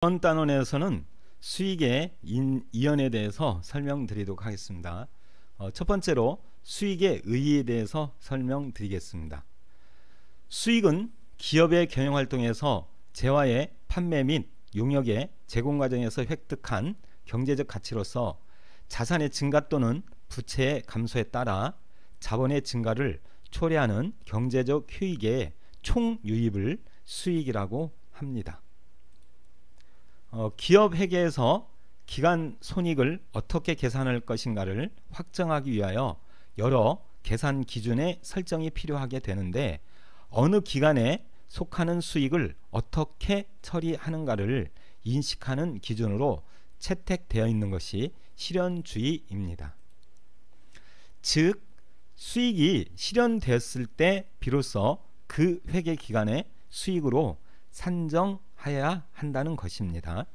이번 단원에서는 수익의 이연에 대해서 설명드리도록 하겠습니다. 첫 번째로 수익의 의의에 대해서 설명드리겠습니다. 수익은 기업의 경영활동에서 재화의 판매 및 용역의 제공 과정에서 획득한 경제적 가치로서 자산의 증가 또는 부채의 감소에 따라 자본의 증가를 초래하는 경제적 효익의 총유입을 수익이라고 합니다. 기업 회계에서 기간 손익을 어떻게 계산할 것인가를 확정하기 위하여 여러 계산 기준의 설정이 필요하게 되는데, 어느 기간에 속하는 수익을 어떻게 처리하는가를 인식하는 기준으로 채택되어 있는 것이 실현주의입니다. 즉, 수익이 실현되었을 때 비로소 그 회계 기간의 수익으로 산정하여야 한다는 것입니다.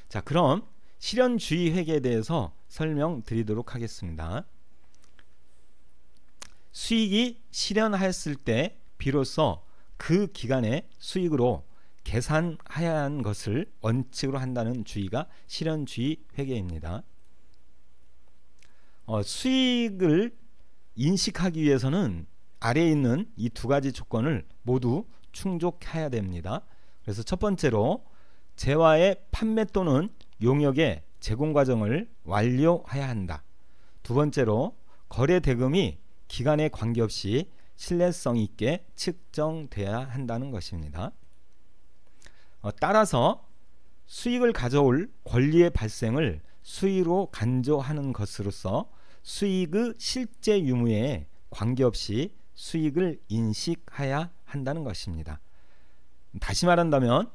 자, 그럼 실현주의 회계에 대해서 설명드리도록 하겠습니다. 수익이 실현하였을 때 비로소 그 기간의 수익으로 계산하여야 하는 것을 원칙으로 한다는 주의가 실현주의 회계입니다. 수익을 인식하기 위해서는 아래에 있는 이 두 가지 조건을 모두 충족해야 됩니다. 그래서 첫 번째로 재화의 판매 또는 용역의 제공 과정을 완료해야 한다. 두 번째로 거래 대금이 기간에 관계없이 신뢰성 있게 측정돼야 한다는 것입니다. 따라서 수익을 가져올 권리의 발생을 수익으로 간주하는 것으로서 수익의 실제 유무에 관계없이 수익을 인식해야 한다는 것입니다. 다시 말한다면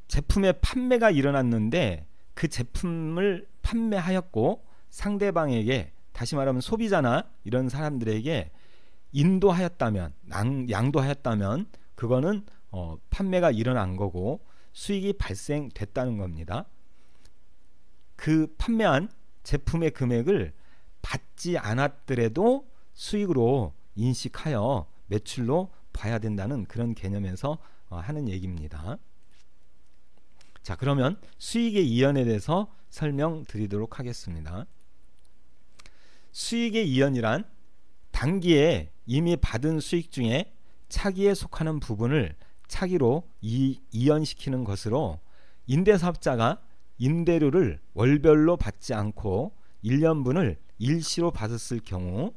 제품의 판매가 일어났는데 그 제품을 판매하였고 상대방에게, 다시 말하면 소비자나 이런 사람들에게 인도하였다면, 양도하였다면 그거는 판매가 일어난 거고 수익이 발생됐다는 겁니다. 그 판매한 제품의 금액을 받지 않았더라도 수익으로 인식하여 매출로 봐야 된다는 그런 개념에서 하는 얘기입니다. 자, 그러면 수익의 이연에 대해서 설명드리도록 하겠습니다. 수익의 이연이란 단기에 이미 받은 수익 중에 차기에 속하는 부분을 차기로 이연시키는 것으로, 임대사업자가 임대료를 월별로 받지 않고 1년분을 일시로 받았을 경우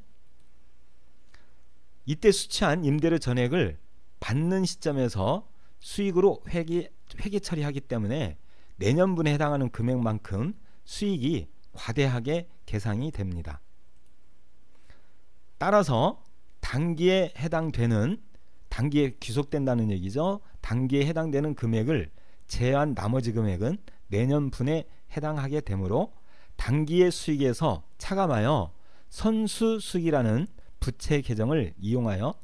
이때 수취한 임대료 전액을 받는 시점에서 수익으로 회계 처리하기 때문에 내년분에 해당하는 금액만큼 수익이 과대하게 계산이 됩니다. 따라서 단기에 해당되는, 단기에 귀속된다는 얘기죠. 단기에 해당되는 금액을 제외한 나머지 금액은 내년분에 해당하게 되므로 단기의 수익에서 차감하여 선수수익이라는 부채 계정을 이용하여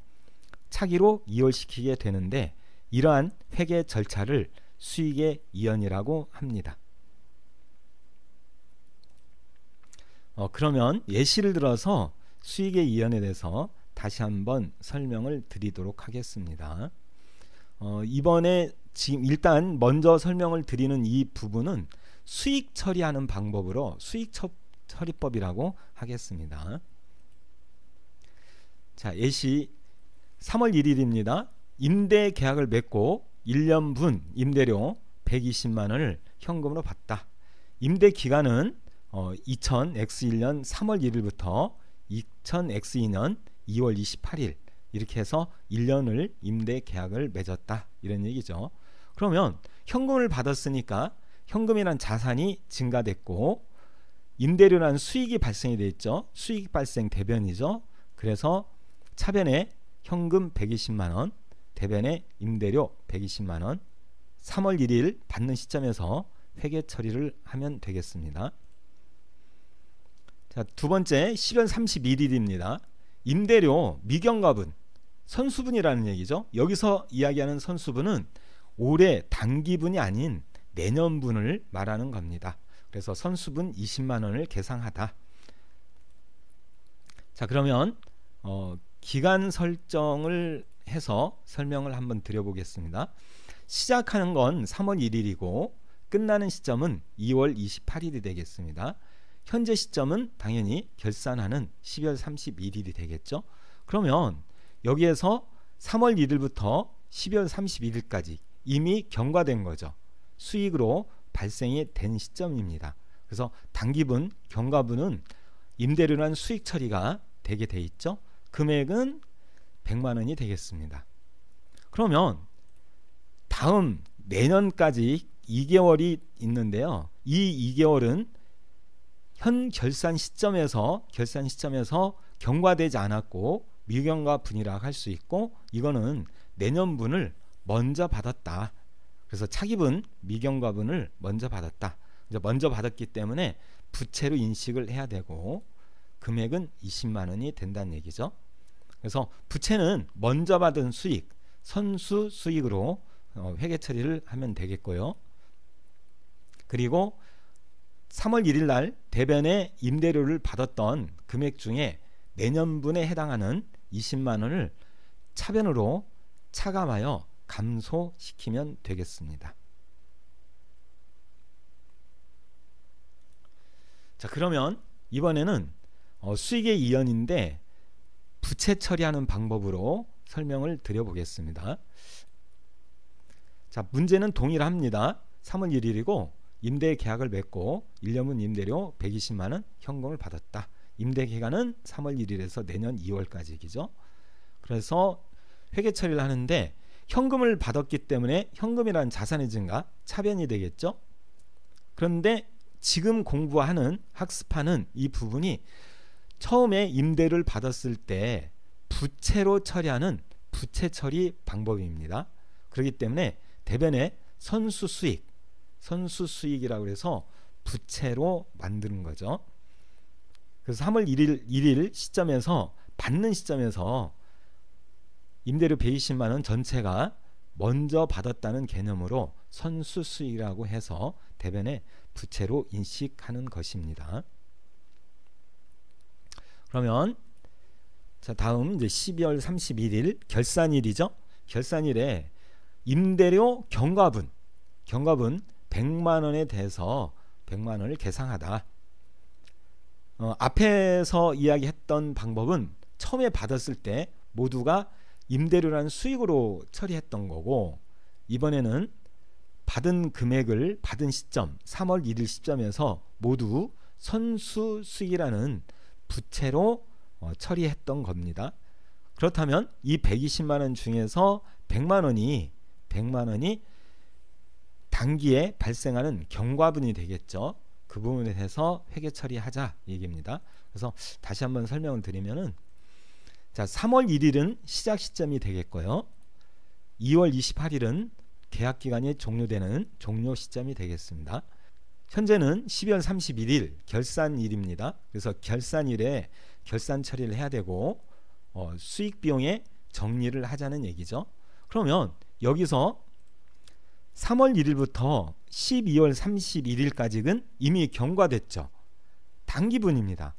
차기로 이월시키게 되는데, 이러한 회계 절차를 수익의 이연이라고 합니다. 그러면 예시를 들어서 수익의 이연에 대해서 다시 한번 설명을 드리도록 하겠습니다. 이번에 지금 일단 먼저 설명을 드리는 이 부분은 수익 처리하는 방법으로 수익 처리법이라고 하겠습니다. 자, 예시 3월 1일입니다. 임대 계약을 맺고 1년분 임대료 120만원을 현금으로 받다. 임대 기간은 2000X1년 3월 1일부터 2000X2년 2월 28일 이렇게 해서 1년을 임대 계약을 맺었다, 이런 얘기죠. 그러면 현금을 받았으니까 현금이란 자산이 증가됐고 임대료라는 수익이 발생이 돼 있죠. 수익 발생 대변이죠. 그래서 차변에 현금 120만원, 대변에 임대료 120만원, 3월 1일 받는 시점에서 회계 처리를 하면 되겠습니다. 자, 두 번째 10월 31일입니다. 임대료 미경과분, 선수분이라는 얘기죠. 여기서 이야기하는 선수분은 올해 단기분이 아닌 내년분을 말하는 겁니다. 그래서 선수분 20만원을 계상하다. 자, 그러면 기간 설정을 해서 설명을 한번 드려보겠습니다. 시작하는 건 3월 1일이고 끝나는 시점은 2월 28일이 되겠습니다. 현재 시점은 당연히 결산하는 12월 31일이 되겠죠. 그러면 여기에서 3월 1일부터 12월 31일까지 이미 경과된 거죠. 수익으로 발생이 된 시점입니다. 그래서 단기분, 경과분은 임대료란 수익 처리가 되게 돼 있죠. 금액은 100만 원이 되겠습니다. 그러면 다음 내년까지 2개월이 있는데요. 이 2개월은 현 결산 시점에서 경과되지 않았고 미경과분이라 할 수 있고, 이거는 내년분을 먼저 받았다. 그래서 차기분, 미경과분을 먼저 받았다. 이제 먼저 받았기 때문에 부채로 인식을 해야 되고 금액은 20만 원이 된다는 얘기죠. 그래서 부채는 먼저 받은 수익, 선수 수익으로 회계 처리를 하면 되겠고요. 그리고 3월 1일 날 대변에 임대료를 받았던 금액 중에 내년분에 해당하는 20만 원을 차변으로 차감하여 감소시키면 되겠습니다. 자, 그러면 이번에는 수익의 이연인데 부채 처리하는 방법으로 설명을 드려보겠습니다. 자, 문제는 동일합니다. 3월 1일이고 임대 계약을 맺고 1년분 임대료 120만 원 현금을 받았다. 임대 기간은 3월 1일에서 내년 2월까지이죠. 그래서 회계 처리를 하는데 현금을 받았기 때문에 현금이라는 자산의 증가, 차변이 되겠죠. 그런데 지금 공부하는, 학습하는 이 부분이 처음에 임대를 받았을 때 부채로 처리하는 부채 처리 방법입니다. 그렇기 때문에 대변에 선수 수익이라고 해서 부채로 만드는 거죠. 그래서 3월 1일 시점에서 받는 시점에서 임대료 120만 원 전체가 먼저 받았다는 개념으로 선수 수익이라고 해서 대변에 부채로 인식하는 것입니다. 그러면 자, 다음 이제 12월 31일 결산일이죠. 결산일에 임대료 경과분 100만 원에 대해서 100만 원을 계상하다. 앞에서 이야기했던 방법은 처음에 받았을 때 모두가 임대료라는 수익으로 처리했던 거고, 이번에는 받은 금액을 받은 시점 3월 1일 시점에서 모두 선수 수익이라는 부채로 처리했던 겁니다. 그렇다면 이 120만 원 중에서 100만 원이 단기에 발생하는 경과분이 되겠죠. 그 부분에 대해서 회계 처리하자 얘기입니다. 그래서 다시 한번 설명을 드리면은, 자, 3월 1일은 시작 시점이 되겠고요. 2월 28일은 계약 기간이 종료되는 종료 시점이 되겠습니다. 현재는 12월 31일 결산일입니다. 그래서 결산일에 결산 처리를 해야 되고 수익 비용에 정리를 하자는 얘기죠. 그러면 여기서 3월 1일부터 12월 31일까지는 이미 경과됐죠. 단기분입니다.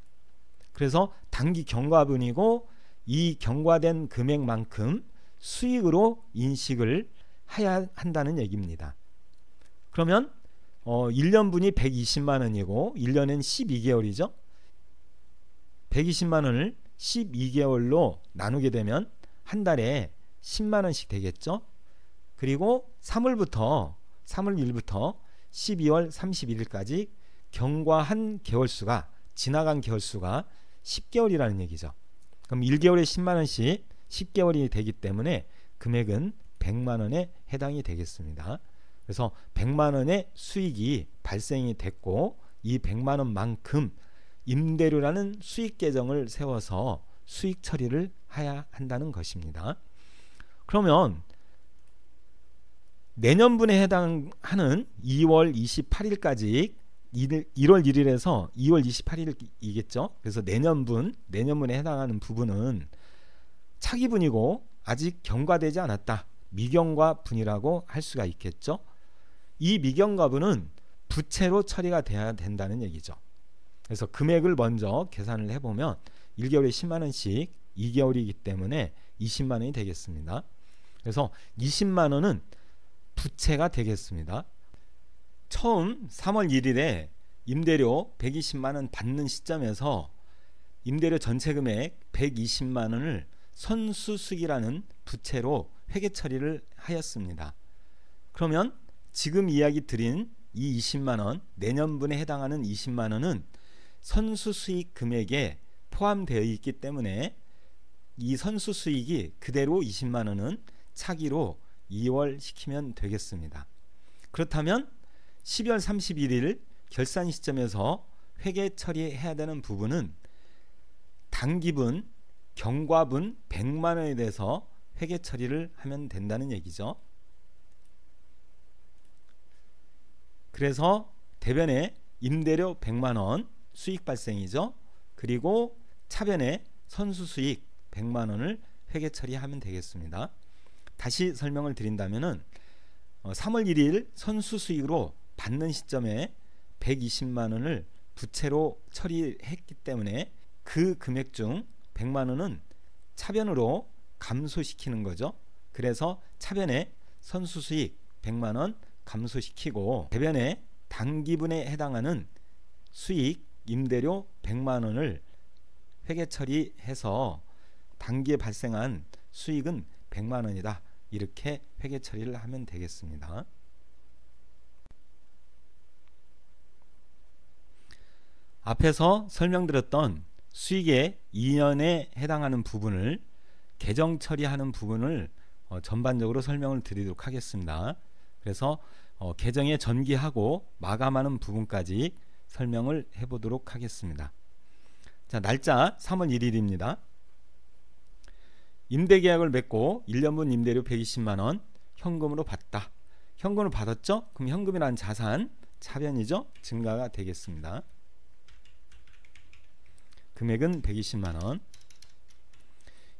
그래서 단기 경과분이고 이 경과된 금액만큼 수익으로 인식을 해야 한다는 얘기입니다. 그러면 1년분이 120만 원이고 1년은 12개월이죠. 120만 원을 12개월로 나누게 되면 한 달에 10만 원씩 되겠죠. 그리고 3월 1일부터 12월 31일까지 경과한 개월수가, 지나간 개월수가 10개월이라는 얘기죠. 그럼 1개월에 10만 원씩 10개월이 되기 때문에 금액은 100만 원에 해당이 되겠습니다. 그래서 100만 원의 수익이 발생이 됐고 이 100만 원만큼 임대료라는 수익 계정을 세워서 수익 처리를 해야 한다는 것입니다. 그러면 내년분에 해당하는 2월 28일까지 1월 1일에서 2월 28일이겠죠. 그래서 내년분에 해당하는 부분은 차기분이고 아직 경과되지 않았다. 미경과분이라고 할 수가 있겠죠. 이 미경과분은 부채로 처리가 돼야 된다는 얘기죠. 그래서 금액을 먼저 계산을 해보면 1개월에 10만 원씩 2개월이기 때문에 20만 원이 되겠습니다. 그래서 20만 원은 부채가 되겠습니다. 처음 3월 1일에 임대료 120만원 받는 시점에서 임대료 전체 금액 120만원을 선수수익이라는 부채로 회계 처리를 하였습니다. 그러면 지금 이야기 드린 이 20만원, 내년분에 해당하는 20만원은 선수수익 금액에 포함되어 있기 때문에 이 선수수익이 그대로 20만원은 차기로 이월시키면 되겠습니다. 그렇다면 12월 31일 결산 시점에서 회계 처리해야 되는 부분은 당기분, 경과분 100만원에 대해서 회계 처리를 하면 된다는 얘기죠. 그래서 대변에 임대료 100만원 수익 발생이죠. 그리고 차변에 선수수익 100만원을 회계 처리하면 되겠습니다. 다시 설명을 드린다면은 3월 1일 선수수익으로 받는 시점에 120만원을 부채로 처리했기 때문에 그 금액 중 100만원은 차변으로 감소시키는 거죠. 그래서 차변에 선수수익 100만원 감소시키고 대변에 당기분에 해당하는 수익 임대료 100만원을 회계 처리해서 당기에 발생한 수익은 100만원이다. 이렇게 회계 처리를 하면 되겠습니다. 앞에서 설명드렸던 수익의 2년에 해당하는 부분을 계정 처리하는 부분을 전반적으로 설명을 드리도록 하겠습니다. 그래서 계정에 전기하고 마감하는 부분까지 설명을 해보도록 하겠습니다. 자, 날짜 3월 1일입니다. 임대계약을 맺고 1년분 임대료 120만원 현금으로 받다. 현금으로 받았죠? 그럼 현금이라는 자산 차변이죠? 증가가 되겠습니다. 금액은 120만원.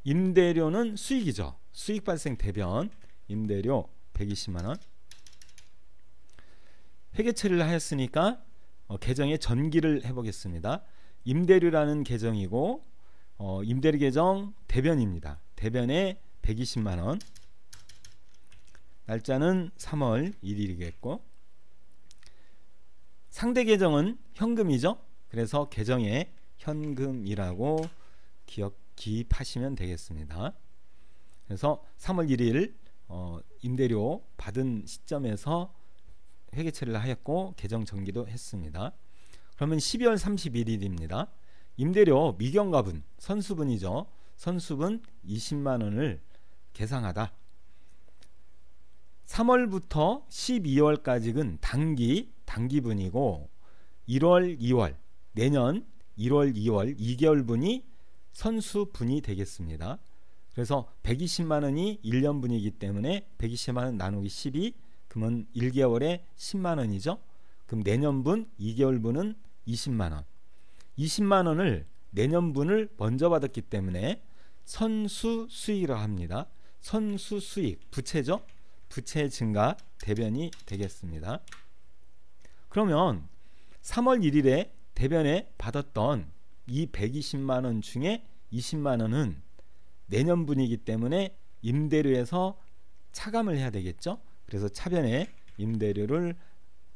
임대료는 수익이죠. 수익 발생 대변 임대료 120만원. 회계 처리를 하였으니까 계정에 전기를 해보겠습니다. 임대료라는 계정이고 임대료 계정 대변입니다. 대변에 120만원. 날짜는 3월 1일이겠고 상대 계정은 현금이죠. 그래서 계정에 현금이라고 기입하시면 되겠습니다. 그래서 3월 1일 임대료 받은 시점에서 회계 처리를 하였고 계정 전기도 했습니다. 그러면 12월 31일입니다. 임대료 미경과분 선수분이죠. 선수분 20만원을 계상하다. 3월부터 12월까지는 당기분이고 1월, 2월 내년 1월, 2월 2개월분이 선수분이 되겠습니다. 그래서 120만원이 1년분이기 때문에 120만원 나누기 12 그러면 1개월에 10만원이죠. 그럼 내년분 2개월분은 20만원. 20만원을 내년분을 먼저 받았기 때문에 선수수익이라고 합니다. 선수수익 부채죠. 부채 증가 대변이 되겠습니다. 그러면 3월 1일에 대변에 받았던 이 120만원 중에 20만원은 내년분이기 때문에 임대료에서 차감을 해야 되겠죠. 그래서 차변에 임대료를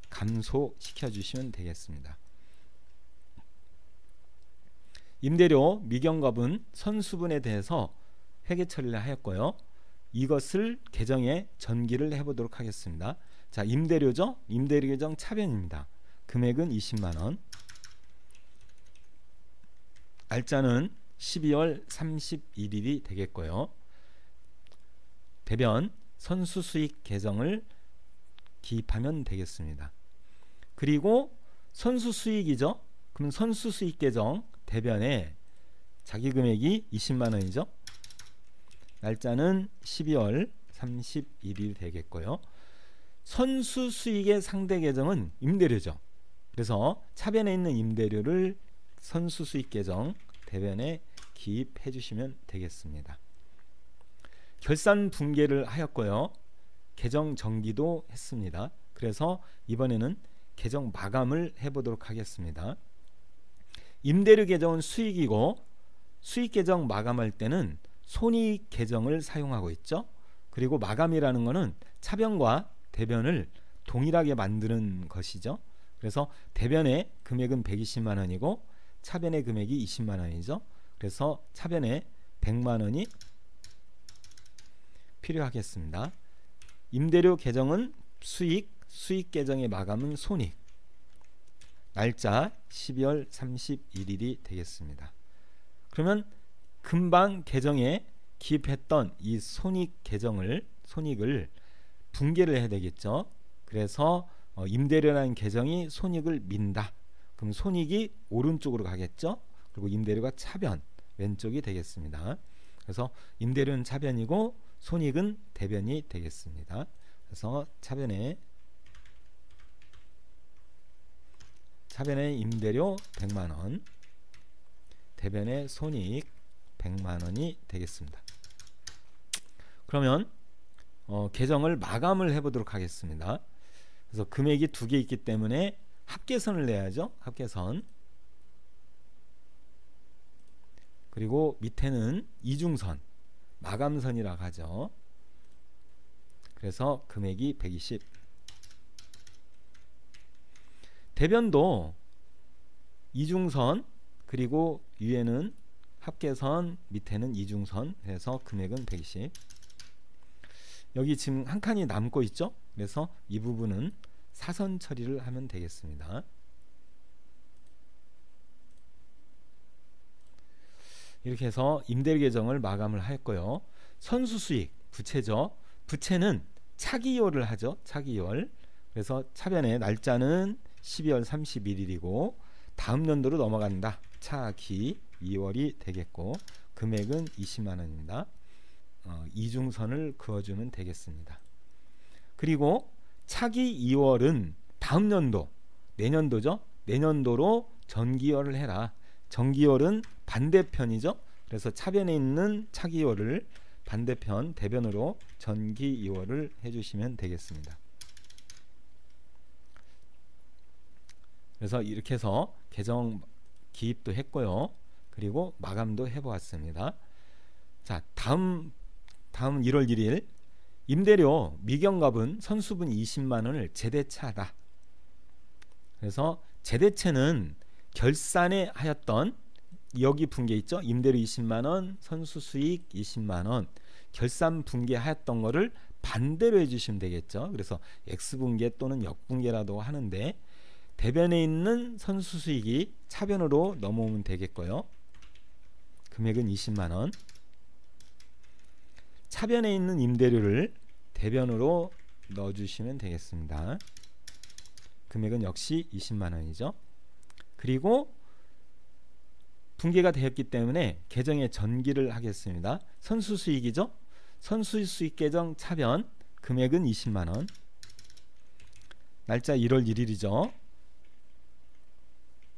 감소시켜 주시면 되겠습니다. 임대료 미경과분 선수분에 대해서 회계 처리를 하였고요. 이것을 계정에 전기를 해보도록 하겠습니다. 자, 임대료죠. 임대료 계정 차변입니다. 금액은 20만원. 날짜는 12월 31일이 되겠고요. 대변 선수수익 계정을 기입하면 되겠습니다. 그리고 선수수익이죠. 그럼 선수수익 계정 대변에 자기 금액이 20만원이죠. 날짜는 12월 31일 되겠고요. 선수수익의 상대 계정은 임대료죠. 그래서 차변에 있는 임대료를 선수수익 계정 대변에 기입해 주시면 되겠습니다. 결산 분개를 하였고요. 계정 정기도 했습니다. 그래서 이번에는 계정 마감을 해보도록 하겠습니다. 임대료 계정은 수익이고 수익 계정 마감할 때는 손익 계정을 사용하고 있죠. 그리고 마감이라는 것은 차변과 대변을 동일하게 만드는 것이죠. 그래서 대변의 금액은 120만 원이고 차변의 금액이 20만 원이죠. 그래서 차변에 100만 원이 필요하겠습니다. 임대료 계정은 수익, 수익 계정의 마감은 손익. 날짜 12월 31일이 되겠습니다. 그러면 금방 계정에 기입했던 이 손익을 분개를 해야 되겠죠. 그래서 임대료라는 계정이 손익을 민다. 그럼 손익이 오른쪽으로 가겠죠. 그리고 임대료가 차변 왼쪽이 되겠습니다. 그래서 임대료는 차변이고 손익은 대변이 되겠습니다. 그래서 차변에 임대료 100만 원, 대변의 손익 100만 원이 되겠습니다. 그러면 계정을 마감을 해보도록 하겠습니다. 그래서 금액이 두 개 있기 때문에 합계선을 내야죠. 합계선. 그리고 밑에는 이중선, 마감선이라고 하죠. 그래서 금액이 120. 대변도 이중선, 그리고 위에는 합계선, 밑에는 이중선 해서 금액은 120. 여기 지금 한 칸이 남고 있죠. 그래서 이 부분은 사선 처리를 하면 되겠습니다. 이렇게 해서 임대료 계정을 마감을 했고요. 선수수익, 부채죠. 부채는 차기이월을 하죠. 차기이월. 그래서 차변의 날짜는 12월 31일이고 다음 연도로 넘어간다. 차기 2월이 되겠고 금액은 20만 원입니다. 이중선을 그어주면 되겠습니다. 그리고 차기 2월은 다음 연도, 내년도죠. 내년도로 전기월을 해라. 전기월은 반대편이죠. 그래서 차변에 있는 차기 2월을 반대편 대변으로 전기 2월을 해주시면 되겠습니다. 그래서 이렇게 해서 계정 기입도 했고요. 그리고 마감도 해보았습니다. 자, 다음 1월 1일 임대료 미경갑은 선수분 20만 원을 제대차하다. 그래서 제대채는 결산에 하였던 여기 분계 있죠. 임대료 20만 원, 선수 수익 20만 원. 결산 분계하였던 거를 반대로 해주시면 되겠죠. 그래서 X분계 또는 역분계라도 하는데 대변에 있는 선수 수익이 차변으로 넘어오면 되겠고요. 금액은 20만 원. 차변에 있는 임대료를 대변으로 넣어주시면 되겠습니다. 금액은 역시 20만 원이죠. 그리고 분계가 되었기 때문에 계정에 전기를 하겠습니다. 선수수익이죠. 선수수익 계정 차변 금액은 20만 원. 날짜 1월 1일이죠.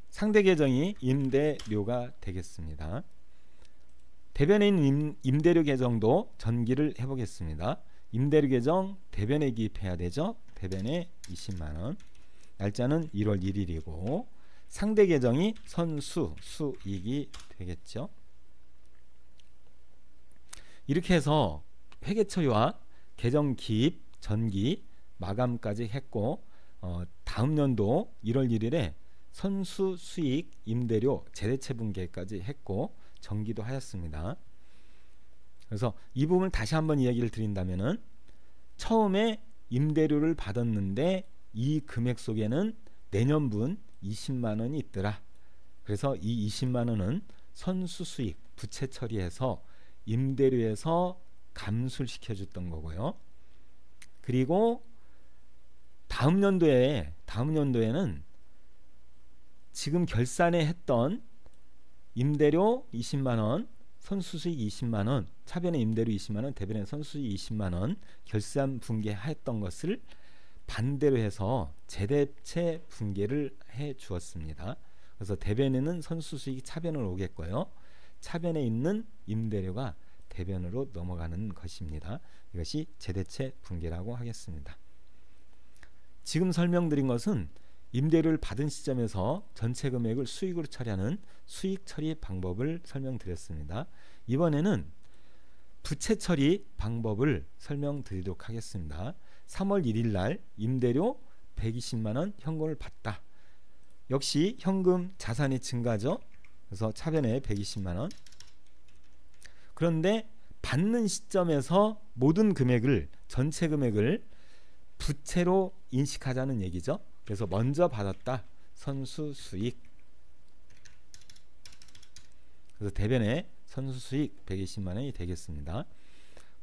상대 계정이 임대료가 되겠습니다. 대변에 있는 임대료 계정도 전기를 해보겠습니다. 임대료 계정 대변에 기입해야 되죠. 대변에 20만 원. 날짜는 1월 1일이고 상대 계정이 선수 수익이 되겠죠. 이렇게 해서 회계 처리와 계정 기입, 전기, 마감까지 했고 다음 연도 1월 1일에 선수 수익, 임대료, 제대채 분계까지 했고 정기도 하였습니다. 그래서 이 부분을 다시 한번 이야기를 드린다면은 처음에 임대료를 받았는데 이 금액 속에는 내년분 20만 원이 있더라. 그래서 이 20만 원은 선수 수익, 부채 처리해서 임대료에서 감수를 시켜줬던 거고요. 그리고 다음 연도에는 지금 결산에 했던 임대료 20만 원, 선수수익 20만 원, 차변의 임대료 20만 원, 대변의 선수수익 20만 원 결산 분계했던 것을 반대로 해서 제대채 분계를 해 주었습니다. 그래서 대변에는 선수수익이 차변으로 오겠고요. 차변에 있는 임대료가 대변으로 넘어가는 것입니다. 이것이 제대채 분계라고 하겠습니다. 지금 설명드린 것은 임대료를 받은 시점에서 전체 금액을 수익으로 처리하는 수익 처리 방법을 설명드렸습니다. 이번에는 부채 처리 방법을 설명드리도록 하겠습니다. 3월 1일 날 임대료 120만 원 현금을 받다. 역시 현금 자산이 증가죠. 그래서 차변에 120만 원. 그런데 받는 시점에서 모든 금액을, 전체 금액을 부채로 인식하자는 얘기죠. 그래서 먼저 받았다. 선수 수익. 그래서 대변에 선수 수익 120만 원이 되겠습니다.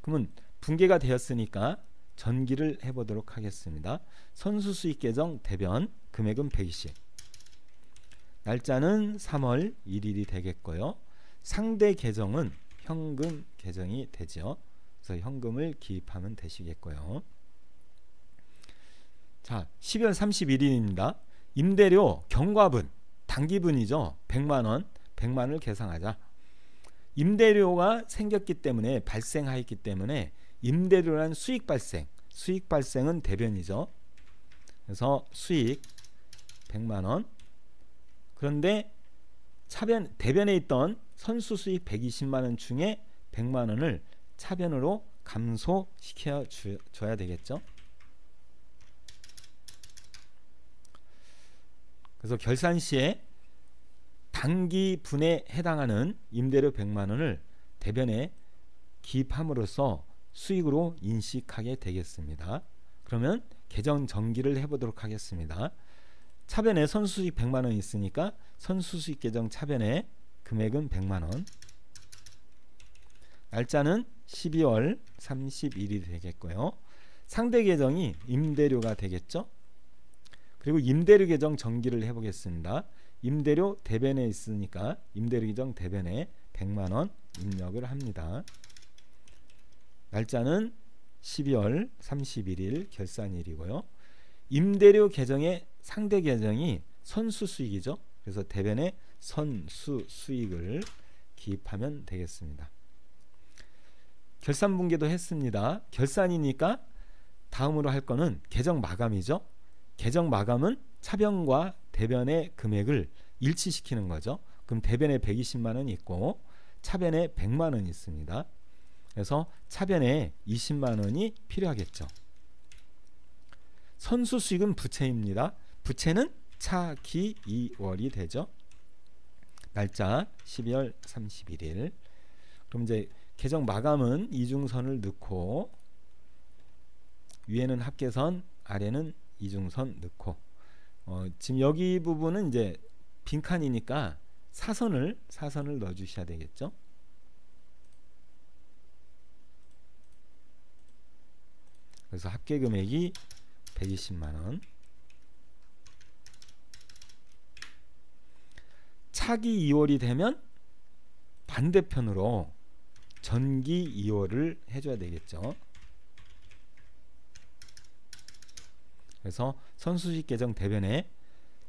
그러면 분계가 되었으니까 전기를 해보도록 하겠습니다. 선수 수익 계정 대변 금액은 120. 날짜는 3월 1일이 되겠고요. 상대 계정은 현금 계정이 되죠. 그래서 현금을 기입하면 되시겠고요. 자, 12월 31일입니다. 임대료 경과분, 당기분이죠. 100만원, 100만원을 계산하자. 임대료가 생겼기 때문에, 발생하였기 때문에 임대료란 수익 발생, 수익 발생은 대변이죠. 그래서 수익 100만원. 그런데 차변, 대변에 있던 선수 수익 120만원 중에 100만원을 차변으로 감소시켜 줘야 되겠죠. 그래서 결산 시에 당기분에 해당하는 임대료 100만원을 대변에 기입함으로써 수익으로 인식하게 되겠습니다. 그러면 계정 정기를 해보도록 하겠습니다. 차변에 선수수익 100만원 있으니까 선수수익 계정 차변에 금액은 100만원. 날짜는 12월 31일이 되겠고요. 상대 계정이 임대료가 되겠죠. 그리고 임대료 계정 정기를 해보겠습니다. 임대료 대변에 있으니까 임대료 계정 대변에 100만원 입력을 합니다. 날짜는 12월 31일 결산일이고요. 임대료 계정의 상대 계정이 선수 수익이죠. 그래서 대변에 선수 수익을 기입하면 되겠습니다. 결산 분계도 했습니다. 결산이니까 다음으로 할 거는 계정 마감이죠. 계정 마감은 차변과 대변의 금액을 일치시키는 거죠. 그럼 대변에 120만원이 있고 차변에 100만원이 있습니다. 그래서 차변에 20만원이 필요하겠죠. 선수 수익은 부채입니다. 부채는 차기 2월이 되죠. 날짜 12월 31일. 그럼 이제 계정 마감은 이중선을 넣고 위에는 합계선, 아래는 이중선 넣고 지금 여기 부분은 이제 빈칸이니까 사선을 넣어 주셔야 되겠죠. 그래서 합계 금액이 120만원. 차기 2월이 되면 반대편으로 전기 2월을 해줘야 되겠죠. 그래서 선수수익 계정 대변에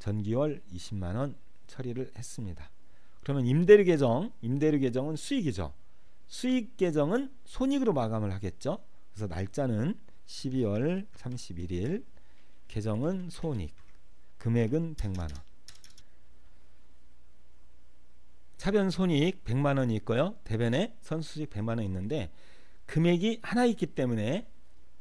전기월 20만원 처리를 했습니다. 그러면 임대료 계정은 수익이죠. 수익 계정은 손익으로 마감을 하겠죠. 그래서 날짜는 12월 31일, 계정은 손익, 금액은 100만원. 차변 손익 100만원이 있고요. 대변에 선수수익 100만원 있는데 금액이 하나 있기 때문에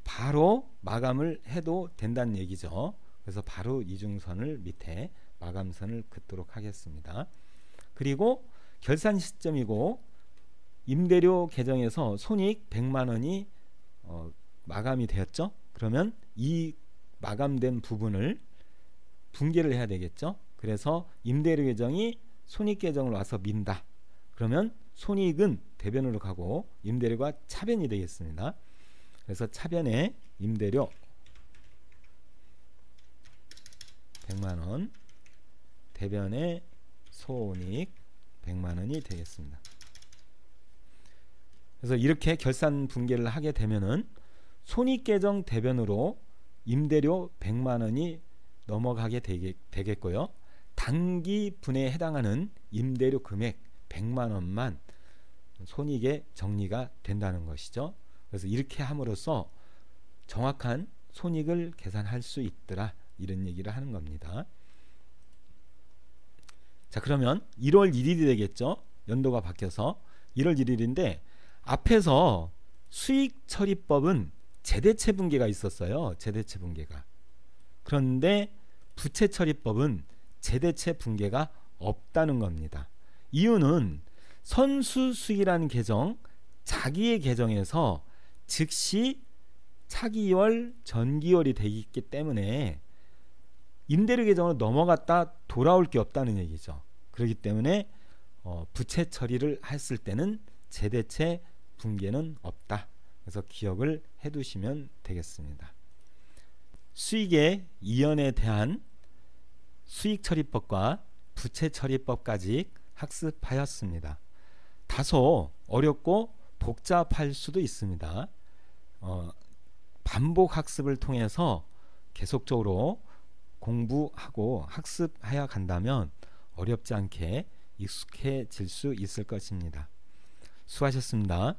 바로 마감을 해도 된다는 얘기죠. 그래서 바로 이중선을 밑에 마감선을 긋도록 하겠습니다. 그리고 결산 시점이고 임대료 계정에서 손익 100만원이 마감이 되었죠. 그러면 이 마감된 부분을 분계를 해야 되겠죠. 그래서 임대료 계정이 손익 계정을 와서 민다. 그러면 손익은 대변으로 가고 임대료가 차변이 되겠습니다. 그래서 차변에 임대료 100만원, 대변에 손익 100만원이 되겠습니다. 그래서 이렇게 결산 분계를 하게 되면은 손익 계정 대변으로 임대료 100만원이 넘어가게 되겠고요. 당기분에 해당하는 임대료 금액 100만원만 손익에 정리가 된다는 것이죠. 그래서 이렇게 함으로써 정확한 손익을 계산할 수 있더라, 이런 얘기를 하는 겁니다. 자, 그러면 1월 1일이 되겠죠. 연도가 바뀌어서 1월 1일인데 앞에서 수익처리법은 제대체 분계가 있었어요. 제대체 분계가. 그런데 부채처리법은 제대체 분계가 없다는 겁니다. 이유는 선수수익이라는 계정, 자기의 계정에서 즉시 차기월, 전기월이 되어 있기 때문에 임대료 계정으로 넘어갔다 돌아올 게 없다는 얘기죠. 그렇기 때문에 부채 처리를 했을 때는 제대체 분계는 없다. 그래서 기억을 해두시면 되겠습니다. 수익의 이연에 대한 수익처리법과 부채처리법까지 학습하였습니다. 다소 어렵고 복잡할 수도 있습니다. 반복 학습을 통해서 계속적으로 공부하고 학습하여 간다면 어렵지 않게 익숙해질 수 있을 것입니다. 수고하셨습니다.